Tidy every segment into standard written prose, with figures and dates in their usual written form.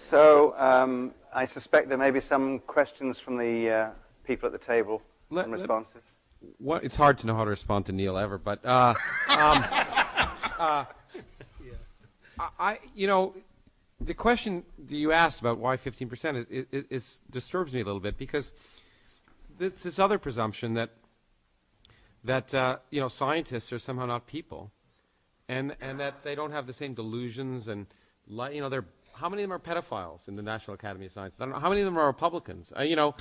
So I suspect there may be some questions from the people at the table, some responses. It's hard to know how to respond to Neil ever, but the question that you asked about why 15% disturbs me a little bit, because this other presumption that scientists are somehow not people, and that they don't have the same delusions, and they're, how many of them are pedophiles in the National Academy of Sciences? I don't know how many of them are Republicans. And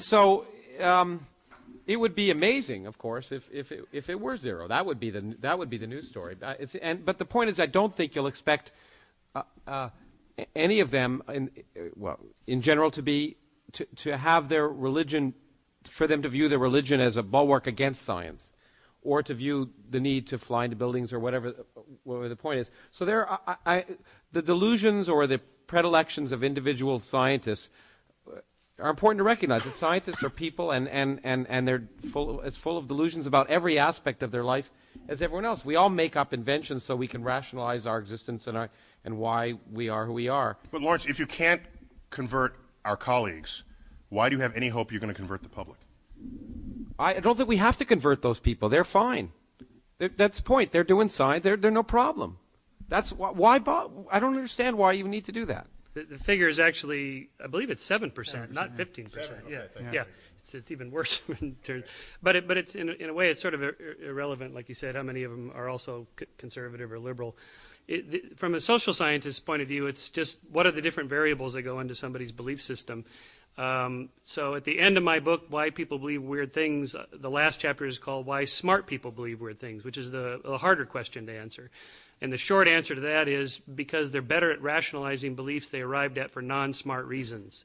so it would be amazing, of course, if it were zero. That would be the news story. But the point is, I don't think you'll expect any of them, in general, to have their religion, for them to view their religion as a bulwark against science, or to view the need to fly into buildings, or whatever the point is. So the delusions or the predilections of individual scientists are important to recognize, that scientists are people, and they're full of delusions about every aspect of their life as everyone else. We all make up inventions so we can rationalize our existence and why we are who we are. But Lawrence, if you can't convert our colleagues, why do you have any hope you're going to convert the public? I don't think we have to convert those people. They're fine. That's the point. They're doing science. They're no problem. That's why. I don't understand why you need to do that. The figure is actually, I believe it's 7%, not 15%. Yeah. It's even worse in terms, but it's in a way it's sort of irrelevant, like you said, how many of them are also conservative or liberal. From a social scientist's point of view, it's just what are the different variables that go into somebody's belief system. So at the end of my book, Why People Believe Weird Things, the last chapter is called Why Smart People Believe Weird Things, which is the harder question to answer. And the short answer to that is because they're better at rationalizing beliefs they arrived at for non-smart reasons.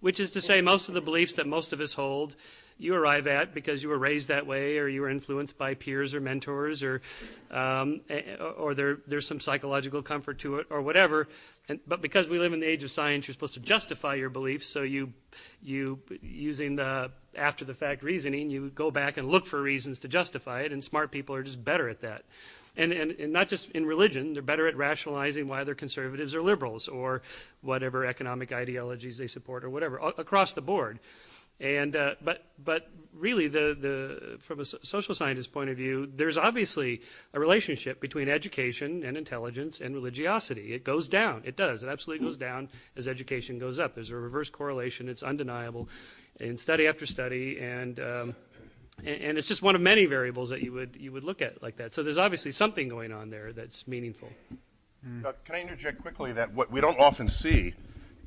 Which is to say, most of the beliefs that most of us hold, you arrive at because you were raised that way, or you were influenced by peers or mentors, or there's some psychological comfort to it, or whatever. But because we live in the age of science, you're supposed to justify your beliefs. So you using the after-the-fact reasoning, you go back and look for reasons to justify it. And smart people are just better at that. And not just in religion, they're better at rationalizing why they're conservatives or liberals or whatever economic ideologies they support or whatever, across the board. And but really, from a social scientist's point of view, there's obviously a relationship between education and intelligence and religiosity. It goes down. It does. It absolutely goes down as education goes up. There's a reverse correlation. It's undeniable in study after study, and it's just one of many variables that you would look at like that. So there's obviously something going on there that's meaningful. Can I interject quickly that what we don't often see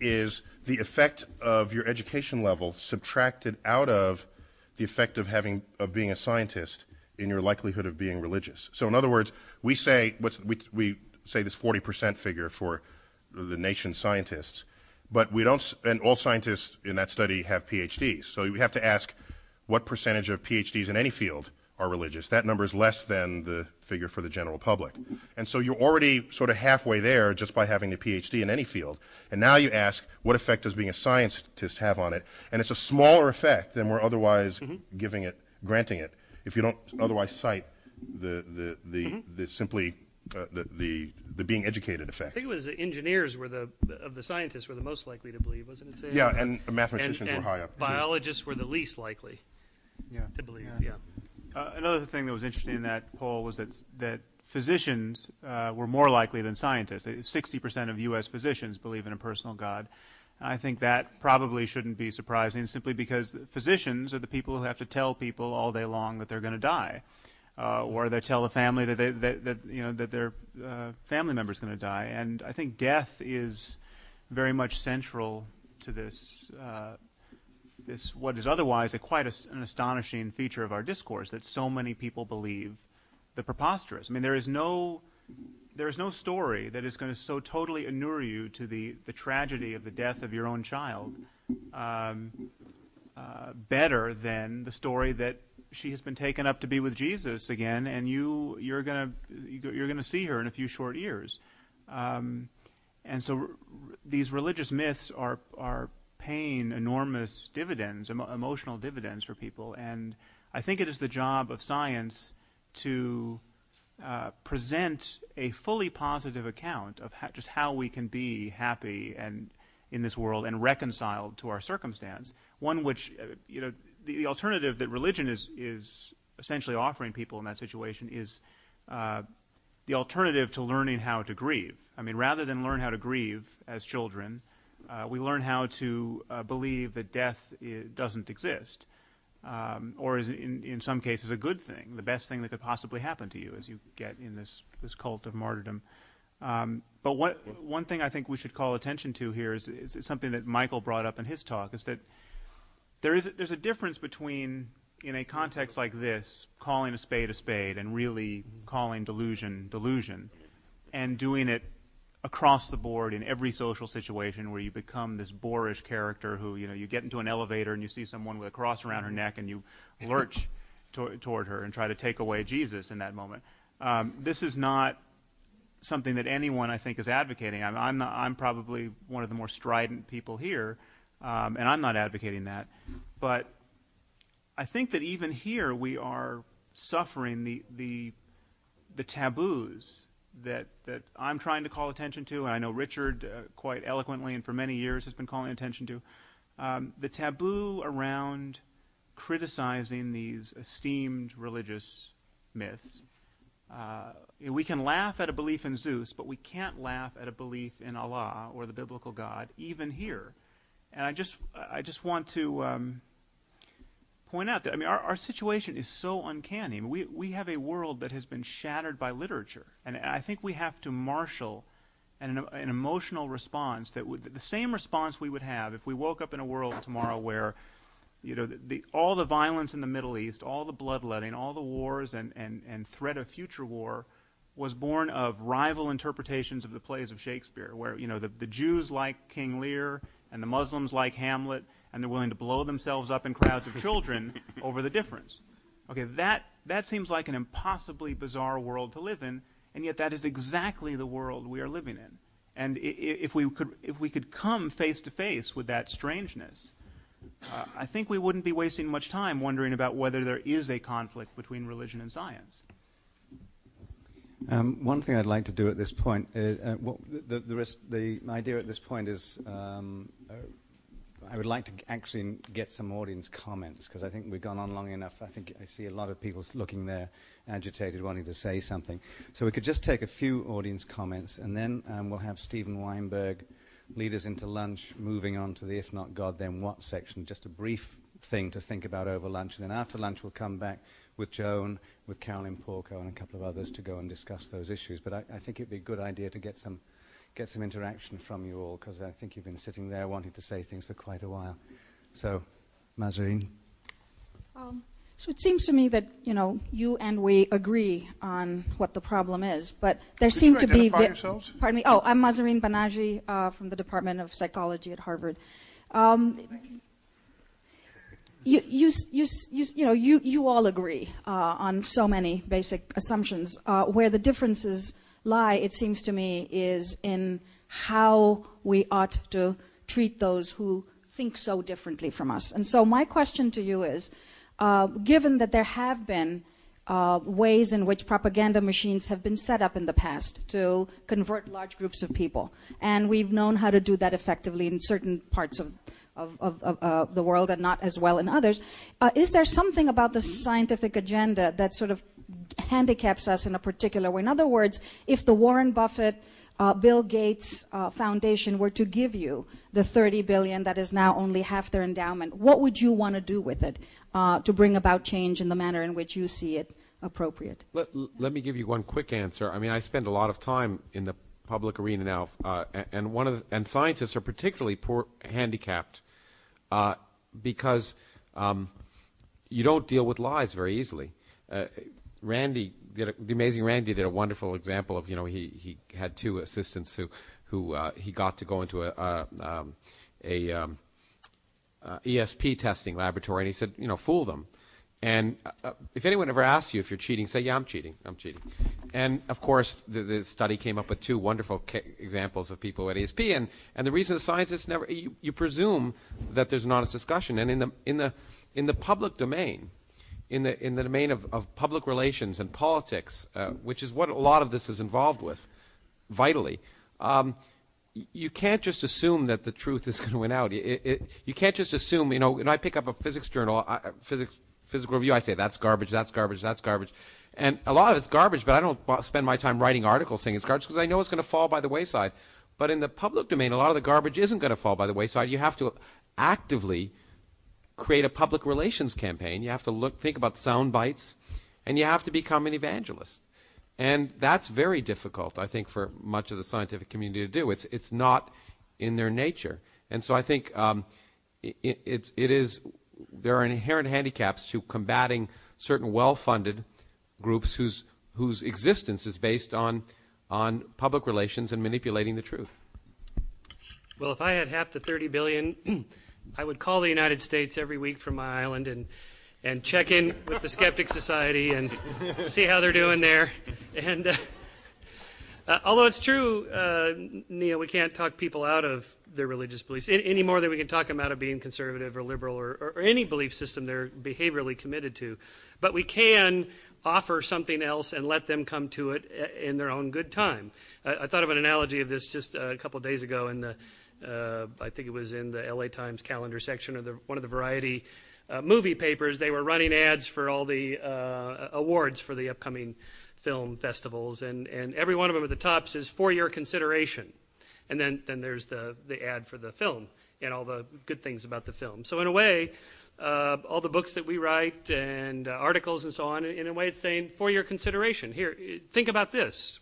is the effect of your education level subtracted out of the effect of being a scientist in your likelihood of being religious. So in other words, we say we say this 40% figure for the nation's scientists, but we don't, and all scientists in that study have PhDs. So we have to ask, what percentage of PhDs in any field are religious? That number is less than the figure for the general public. And so you're already sort of halfway there just by having the PhD in any field. And now you ask, what effect does being a scientist have on it? And it's a smaller effect than we're otherwise granting it, if you don't otherwise cite the being educated effect. I think it was the engineers of the scientists were the most likely to believe, wasn't it? Yeah, and mathematicians were high up. Biologists were the least likely to believe. Yeah. Another thing that was interesting in that poll was that physicians were more likely than scientists. 60% of U.S. physicians believe in a personal God. I think that probably shouldn't be surprising, simply because physicians are the people who have to tell people all day long that they're going to die, or they tell the family that their family member is going to die. And I think death is very much central to this. This what is otherwise quite an astonishing feature of our discourse, that so many people believe the preposterous. I mean, there is no story that is going to so totally inure you to the tragedy of the death of your own child better than the story that she has been taken up to be with Jesus again, and you're going to see her in a few short years. And so these religious myths are paying enormous dividends, emotional dividends for people. And I think it is the job of science to present a fully positive account of just how we can be happy and in this world and reconciled to our circumstance. One which, the alternative that religion is essentially offering people in that situation is the alternative to learning how to grieve. I mean, rather than learn how to grieve as children, we learn how to believe that death doesn't exist, or is in some cases a good thing, the best thing that could possibly happen to you as you get in this cult of martyrdom. But one thing I think we should call attention to here is something that Michael brought up in his talk, is that there's a difference between, in a context like this, calling a spade and really calling delusion, and doing it across the board in every social situation where you become this boorish character who, you get into an elevator and you see someone with a cross around her neck and you lurch toward her and try to take away Jesus in that moment. This is not something that anyone, I think, is advocating. I'm probably one of the more strident people here, and I'm not advocating that. But I think that even here we are suffering the taboos that I'm trying to call attention to, and I know Richard quite eloquently and for many years has been calling attention to, the taboo around criticizing these esteemed religious myths. We can laugh at a belief in Zeus, but we can't laugh at a belief in Allah or the biblical God, even here. And I just want to point out that, I mean, our situation is so uncanny. I mean, we have a world that has been shattered by literature, and I think we have to marshal an emotional response the same response we would have if we woke up in a world tomorrow where, all the violence in the Middle East, all the bloodletting, all the wars and threat of future war was born of rival interpretations of the plays of Shakespeare, where the Jews like King Lear and the Muslims like Hamlet, and they're willing to blow themselves up in crowds of children over the difference. Okay, that seems like an impossibly bizarre world to live in, and yet that is exactly the world we are living in. And if we could come face to face with that strangeness, I think we wouldn't be wasting much time wondering about whether there is a conflict between religion and science. One thing I'd like to do at this point, the idea at this point is I would like to actually get some audience comments, because I think we've gone on long enough. I think I see a lot of people looking there agitated, wanting to say something. So we could just take a few audience comments, and then we'll have Stephen Weinberg lead us into lunch, moving on to the If Not God, Then What section, just a brief thing to think about over lunch. And then after lunch, we'll come back with Joan, with Carolyn Porco, and a couple of others to go and discuss those issues. But I think it'd be a good idea to get some interaction from you all, because I think you've been sitting there wanting to say things for quite a while. So, Mahzarin. So it seems to me that, you and we agree on what the problem is, but there seem to be... yourselves? Pardon me. Oh, I'm Mahzarin Banaji from the Department of Psychology at Harvard. You all agree on so many basic assumptions. Where the differences lie, it seems to me, is in how we ought to treat those who think so differently from us. And so my question to you is, given that there have been ways in which propaganda machines have been set up in the past to convert large groups of people, and we've known how to do that effectively in certain parts of the world and not as well in others, is there something about the scientific agenda that sort of handicaps us in a particular way? In other words, if the Warren Buffett, Bill Gates Foundation were to give you the $30 billion that is now only half their endowment, what would you want to do with it to bring about change in the manner in which you see it appropriate? Let me give you one quick answer. I mean, I spend a lot of time in the public arena now, and scientists are particularly handicapped because you don't deal with lies very easily. The amazing Randy did a wonderful example of, he had two assistants who he got to go into a ESP testing laboratory, and he said, fool them. And if anyone ever asks you if you're cheating, say, yeah, I'm cheating. And, of course, the study came up with two wonderful examples of people at ESP. And the reason the scientists never, you presume that there's an honest discussion. And in the public domain, in the domain of public relations and politics, which is what a lot of this is involved with, vitally, you can't just assume that the truth is going to win out. You can't just assume, when I pick up a physics journal, physical review, I say, that's garbage, that's garbage, that's garbage. And a lot of it's garbage, but I don't spend my time writing articles saying it's garbage because I know it's going to fall by the wayside. But in the public domain, a lot of the garbage isn't going to fall by the wayside. You have to actively create a public relations campaign. You have to think about sound bites, and you have to become an evangelist. And that's very difficult, I think, for much of the scientific community to do. It's not in their nature. And so I think there are inherent handicaps to combating certain well-funded groups whose existence is based on public relations and manipulating the truth. Well, if I had half the 30 billion, I would call the United States every week from my island and check in with the Skeptic Society and see how they're doing there. And although it's true, Neil, we can't talk people out of their religious beliefs any more than we can talk them out of being conservative or liberal or any belief system they're behaviorally committed to. But we can offer something else and let them come to it in their own good time. I thought of an analogy of this just a couple of days ago in I think it was in the LA Times calendar section of one of the Variety movie papers. They were running ads for all the awards for the upcoming film festivals, and every one of them at the top says, "For your consideration." And then there's the ad for the film and all the good things about the film. So in a way, all the books that we write and articles and so on, in a way it's saying, for your consideration. Here, think about this.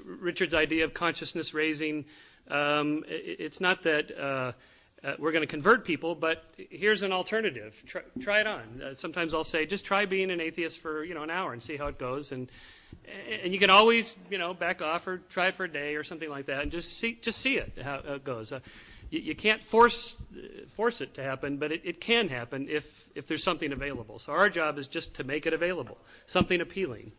Richard's idea of consciousness raising, it's not that we're going to convert people, but here's an alternative. Try it on. Sometimes I'll say, just try being an atheist for an hour and see how it goes. And you can always back off or try it for a day or something like that, and just see it how it goes. You can't force it to happen, but it can happen if there's something available. So our job is just to make it available, something appealing.